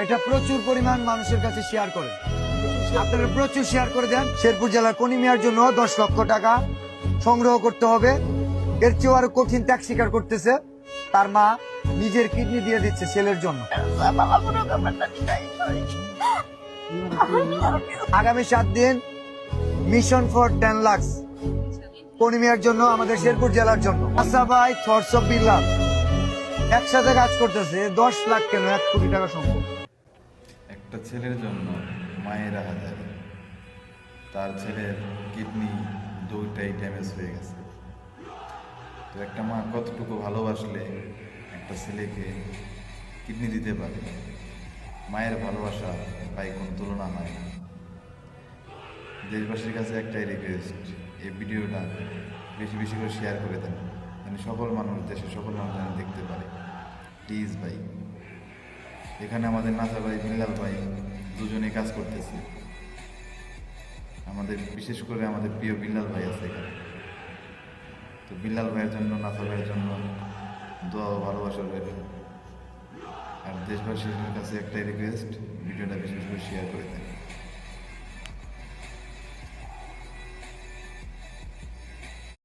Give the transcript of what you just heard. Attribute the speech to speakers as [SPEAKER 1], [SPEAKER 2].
[SPEAKER 1] এটা প্রচুর পরিমাণ মানুষের কাছে শেয়ার করেন, আপনারা প্রচুর শেয়ার করে দেন। শেরপুর জেলার কনি মিয়ার জন্য 10 লক্ষ টাকা সংগ্রহ করতে হবে। এর চেয়েও আরো কঠিন ত্যাগ স্বীকার করতেছে, তার মা নিজের কিডনি দিয়ে দিচ্ছে ছেলের জন্য। আগামী 7 দিন মিশন ফর 10 লাখ কনি মিয়ার জন্য, আমাদের শেরপুর জেলার জন্য। আচ্ছা ভাই, থটস অফ বিল্লাহ একসাথে কাজ করতেছে, 10 লাখ কেন, 1 কোটি টাকা সম্ভব।
[SPEAKER 2] একটা ছেলের জন্য মায়ের হাজার, তার ছেলের কিডনি দুইটাই ড্যামেজ হয়ে গেছে। তো একটা মা কতটুকু ভালোবাসলে একটা ছেলেকে কিডনি দিতে পারে, মায়ের ভালোবাসা ভাই কোনো তুলনা হয় না। দেশবাসীর কাছে একটাই রিকোয়েস্ট, এই ভিডিওটা বেশি বেশি করে শেয়ার করে দেন, মানে সকল মানুষ, দেশের সকল মানুষ যেন দেখতে পারে। প্লিজ ভাই, এখানে আমাদের নাসা ভাই, বিল্লাল ভাই দুজনে কাজ করতেছে। আমাদের বিশেষ করে আমাদের প্রিয় বিল্লাল ভাই আছে এখানে। তো বিল্লাল ভাইয়ের জন্য, নাসা ভাইয়ের জন্য দোয়া ও ভালোবাসা রইল। আর দেশবাসীর কাছে একটাই রিকোয়েস্ট, ভিডিওটা বেশি বেশি করে শেয়ার করে দেন।